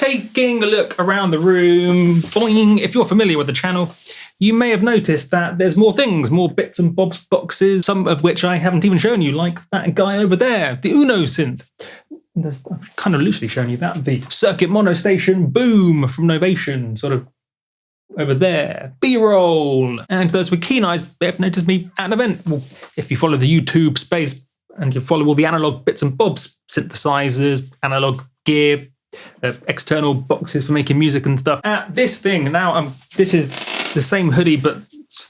taking a look around the room, boing, if you're familiar with the channel, you may have noticed that there's more things, more bits and bobs boxes, some of which I haven't even shown you, like that guy over there, the Uno synth. I've kind of loosely shown you that. The circuit mono station boom from Novation, sort of over there. B-roll. And those with keen eyes may have noticed me at an event. Well, if you follow the YouTube space and you follow all the analog bits and bobs, synthesizers, analog gear, external boxes for making music and stuff. At this thing, now this is the same hoodie, but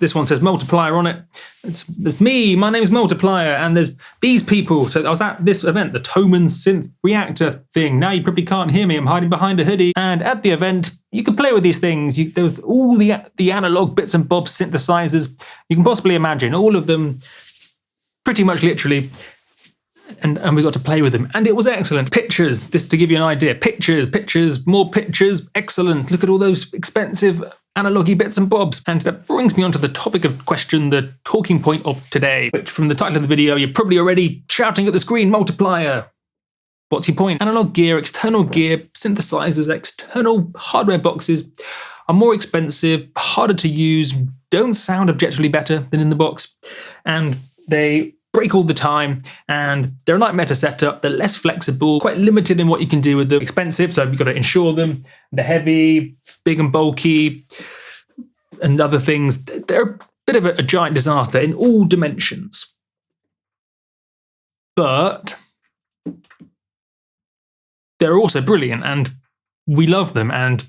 this one says Multiplier on it. It's me, my name's Multiplier, and there's these people. So I was at this event, the Thomann Synth Reactor thing. Now you probably can't hear me, I'm hiding behind a hoodie. And at the event, you can play with these things. There was all the analog bits and bobs synthesizers you can possibly imagine, all of them pretty much literally. And we got to play with them, and it was excellent. Pictures, this to give you an idea. Pictures, more pictures, excellent. Look at all those expensive analogy bits and bobs. And that brings me on to the topic of question, the talking point of today, which from the title of the video, you're probably already shouting at the screen, Multiplier. What's your point? Analog gear, external gear, synthesizers, external hardware boxes are more expensive, harder to use, don't sound objectively better than in the box, and they break all the time, and they're a nightmare to set up. They're less flexible, quite limited in what you can do with them. Expensive, so you've got to insure them. They're heavy, big and bulky, and other things. They're a bit of a giant disaster in all dimensions. But they're also brilliant, and we love them, and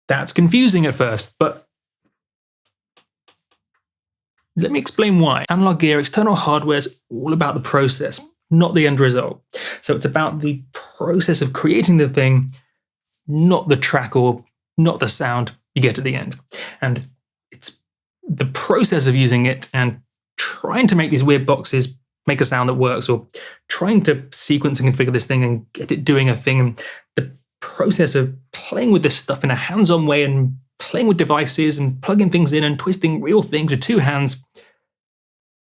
that's confusing at first, but let me explain why. Analog gear, external hardware is all about the process, not the end result. So it's about the process of creating the thing, not the track or not the sound you get at the end. And it's the process of using it and trying to make these weird boxes make a sound that works, or trying to sequence and configure this thing and get it doing a thing. And the process of playing with this stuff in a hands-on way and playing with devices and plugging things in and twisting real things with two hands,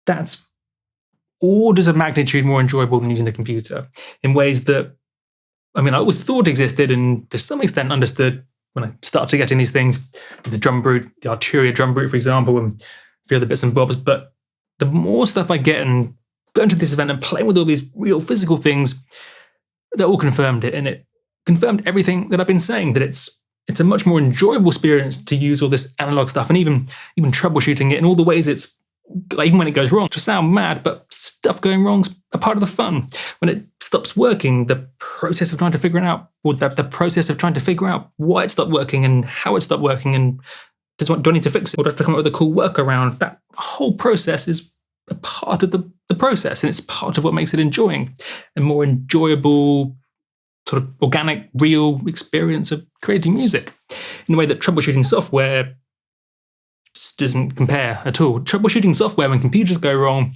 that's orders of magnitude more enjoyable than using a computer in ways that, I always thought existed and to some extent understood when I started getting these things, the drum brute, the Arturia drum brute, for example, and a few other bits and bobs. But the more stuff I get and going to this event and playing with all these real physical things, that all confirmed it. And it confirmed everything that I've been saying, that it's a much more enjoyable experience to use all this analog stuff, and even troubleshooting it in all the ways it's, like, even when it goes wrong, to sound mad, but stuff going wrong's a part of the fun. When it stops working, the process of trying to figure it out, or the process of trying to figure out why it stopped working and how it stopped working, and do I need to fix it, or do I have to come up with a cool workaround? That whole process is a part of the process, and it's part of what makes it enjoying, and more enjoyable, sort of organic, real experience of creating music in a way that troubleshooting software just doesn't compare at all. Troubleshooting software when computers go wrong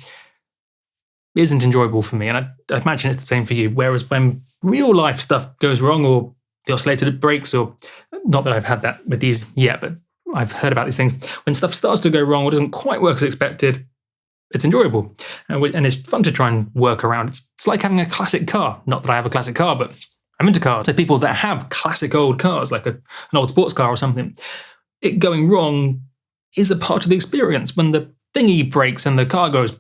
isn't enjoyable for me, and I imagine it's the same for you. Whereas when real life stuff goes wrong, or the oscillator breaks, or not that I've had that with these yet, but I've heard about these things. When stuff starts to go wrong or doesn't quite work as expected, it's enjoyable, and it's fun to try and work around. It's like having a classic car. Not that I have a classic car, but I'm into cars. So people that have classic old cars, like an old sports car or something, it going wrong is a part of the experience. When the thingy breaks and the car goes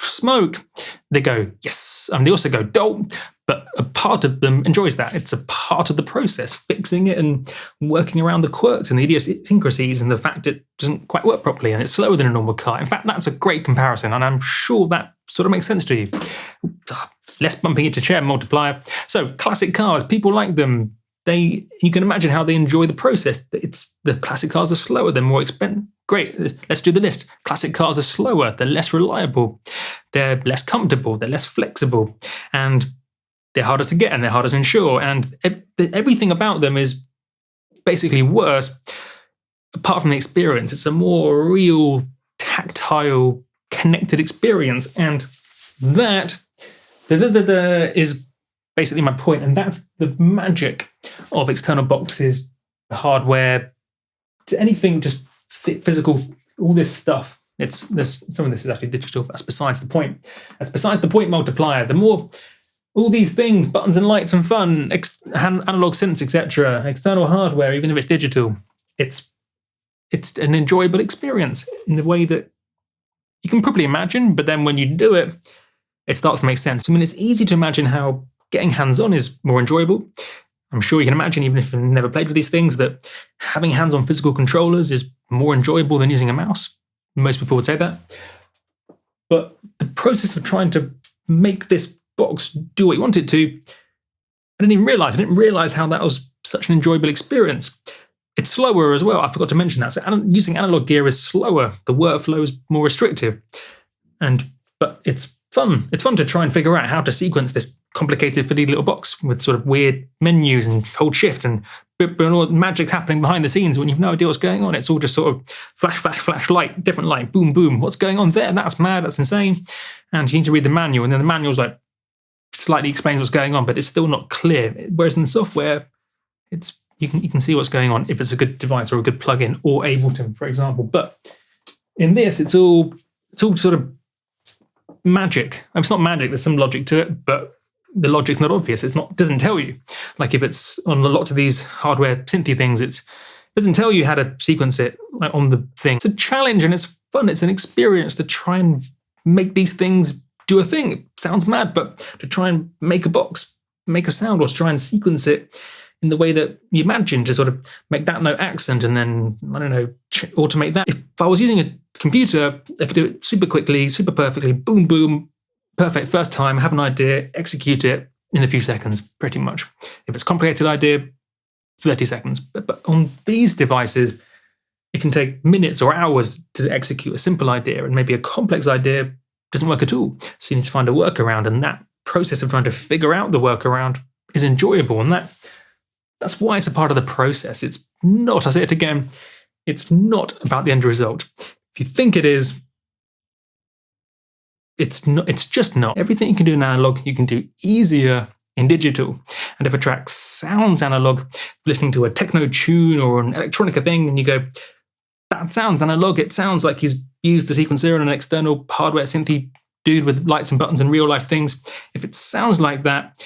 smoke, they go, yes. And they also go, dope. But a part of them enjoys that. It's a part of the process, fixing it and working around the quirks and the idiosyncrasies and the fact it doesn't quite work properly and it's slower than a normal car. In fact, that's a great comparison, and I'm sure that sort of makes sense to you. Less bumping into chair, Multiplier. So classic cars, people like them. You can imagine how they enjoy the process. The classic cars are slower, they're more expensive. Great, let's do the list. Classic cars are slower, they're less reliable, they're less comfortable, they're less flexible, and they're harder to get and they're harder to insure. And everything about them is basically worse, apart from the experience. It's a more real, tactile, connected experience. And that is basically my point, and that's the magic of external boxes, hardware, to anything, just physical, all this stuff. Some of this is actually digital, but that's besides the point. That's besides the point, Multiplier. The more all these things, buttons and lights and fun, analog synths, etc., external hardware, even if it's digital, it's an enjoyable experience in the way that you can probably imagine, but then when you do it, it starts to make sense. I mean, it's easy to imagine how getting hands-on is more enjoyable. I'm sure you can imagine, even if you've never played with these things, that having hands-on physical controllers is more enjoyable than using a mouse. Most people would say that. But the process of trying to make this box do what you want it to, I didn't realize how that was such an enjoyable experience. It's slower as well. I forgot to mention that. So using analog gear is slower. The workflow is more restrictive. But it's fun. It's fun to try and figure out how to sequence this complicated fiddly little box with sort of weird menus and hold shift and all magic's happening behind the scenes when you've no idea what's going on. It's all just sort of flash, flash, flash, light, different light, boom, boom. What's going on there? That's mad. That's insane. And you need to read the manual, and then the manual's like slightly explains what's going on, but it's still not clear. Whereas in the software, you can see what's going on if it's a good device or a good plugin or Ableton, for example. But in this, it's all sort of magic. It's not magic. There's some logic to it, but the logic's not obvious. It doesn't tell you. Like if it's on a lot of these hardware synthy things, it doesn't tell you how to sequence it like on the thing. It's a challenge and it's fun. It's an experience to try and make these things do a thing. It sounds mad, but to try and make a box, make a sound, or to try and sequence it in the way that you imagine, to sort of make that note accent and then, I don't know, automate that. If I was using a computer, I could do it super quickly, super perfectly, boom, boom, perfect first time, have an idea, execute it in a few seconds, pretty much. If it's a complicated idea, 30 seconds. But on these devices, it can take minutes or hours to execute a simple idea, and maybe a complex idea doesn't work at all. So you need to find a workaround, and that process of trying to figure out the workaround is enjoyable, and that's why it's a part of the process. It's not, I'll say it again, it's not about the end result. If you think it is, it's not. It's just not. Everything you can do in analog, you can do easier in digital. And if a track sounds analog, listening to a techno tune or an electronica thing, and you go, that sounds analog, it sounds like he's used the sequencer and an external hardware synthy dude with lights and buttons and real life things. If it sounds like that,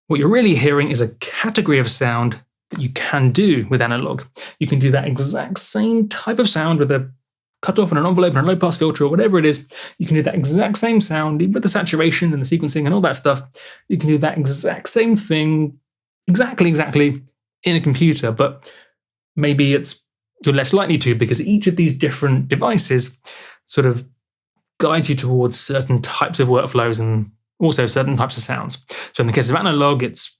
what you're really hearing is a category of sound that you can do with analog. You can do that exact same type of sound with a cutoff and an envelope and a low-pass filter or whatever it is. You can do that exact same sound with the saturation and the sequencing and all that stuff. You can do that exact same thing exactly in a computer, but maybe you're less likely to, because each of these different devices sort of guides you towards certain types of workflows and also certain types of sounds. So in the case of analog, it's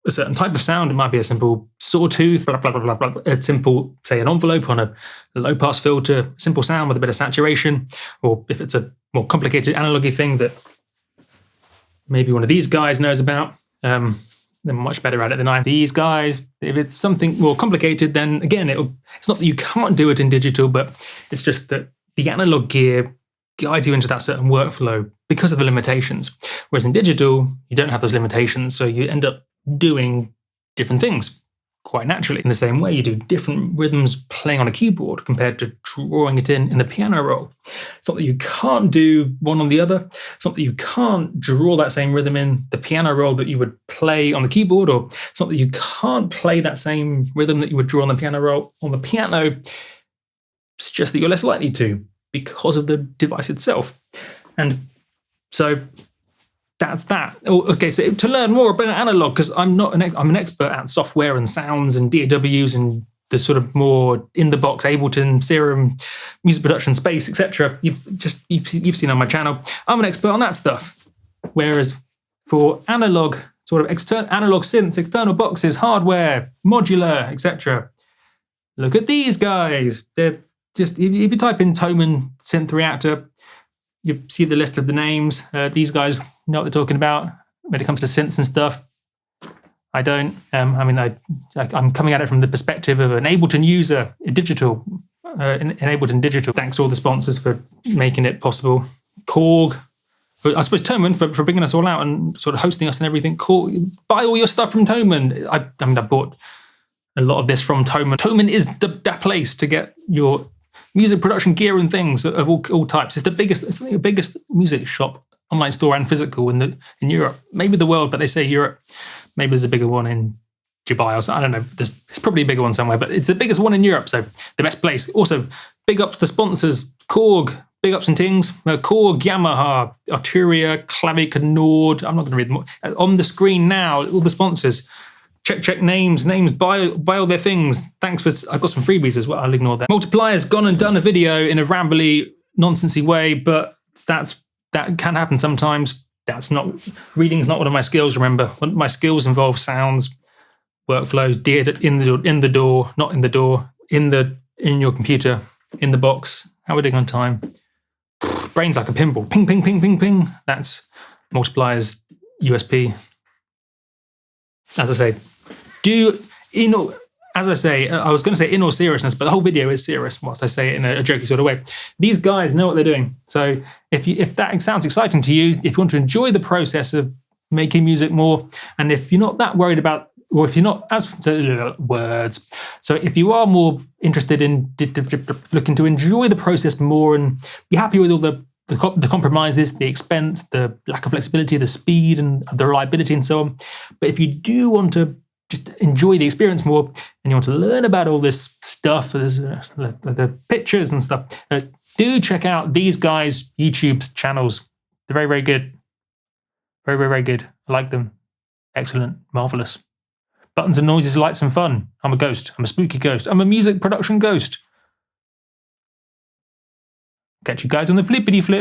a certain type of sound. It might be a simple sawtooth, blah, blah, blah, blah, blah. A simple, say, an envelope on a low-pass filter, simple sound with a bit of saturation. Or if it's a more complicated analogy thing that maybe one of these guys knows about, they're much better at it than I am. These guys, if it's something more complicated, then again, it's not that you can't do it in digital, but it's just that the analog gear guides you into that certain workflow because of the limitations. Whereas in digital, you don't have those limitations, so you end up doing different things quite naturally. In the same way, you do different rhythms playing on a keyboard compared to drawing it in the piano roll. It's not that you can't do one on the other. It's not that you can't draw that same rhythm in the piano roll that you would play on the keyboard, or it's not that you can't play that same rhythm that you would draw on the piano roll on the piano. It's just that you're less likely to because of the device itself. And so that's that. Okay, so to learn more about analog, because I'm an expert at software and sounds and DAWs and the sort of more in-the-box Ableton, Serum, music production space, etc. You've seen on my channel. I'm an expert on that stuff. Whereas for analog, sort of analog synths, external boxes, hardware, modular, etc. Look at these guys. They're just, if you type in Thomann synth reactor, you see the list of the names. These guys know what they're talking about when it comes to synths and stuff. I don't. I'm coming at it from the perspective of an Ableton user, digital, in Ableton Digital. Thanks to all the sponsors for making it possible. Korg, I suppose Thomann for bringing us all out and sort of hosting us and everything. Korg, buy all your stuff from Thomann. I bought a lot of this from Thomann. Thomann is that place to get your music production gear and things of all types. It's the biggest music shop online store and physical in Europe, maybe the world, but they say Europe. Maybe there's a bigger one in Dubai or something. I don't know. There's probably a bigger one somewhere, but it's the biggest one in Europe, so the best place. Also, big ups to the sponsors, Korg, big ups and tings. Korg, Yamaha, Arturia, Klaviker, Nord. I'm not going to read them all. On the screen now, all the sponsors. Check names, buy all their things. Thanks for, I've got some freebies as well, I'll ignore that. Multiplier's gone and done a video in a rambly, nonsensy way, but that can happen sometimes. Reading's not one of my skills, remember. My skills involve sounds, workflows, in the door, not in the door, in your computer, in the box. How are we doing on time? Brain's like a pinball. Ping, ping, ping, ping, ping. That's Multiplier's USP. As I say, I was going to say in all seriousness, but the whole video is serious whilst I say it in a jokey sort of way. These guys know what they're doing. So if that sounds exciting to you, if you want to enjoy the process of making music more, and if you're not that worried about, or if you're not as words, so if you are more interested in looking to enjoy the process more and be happy with all the compromises, the expense, the lack of flexibility, the speed and the reliability and so on. But if you do want to just enjoy the experience more and you want to learn about all this stuff, the pictures and stuff, do check out these guys' YouTube channels. They're very, very good. Very, very, very good. I like them. Excellent. Marvelous. Buttons and noises, lights and fun. I'm a ghost. I'm a spooky ghost. I'm a music production ghost. Catch you guys on the flippity flip.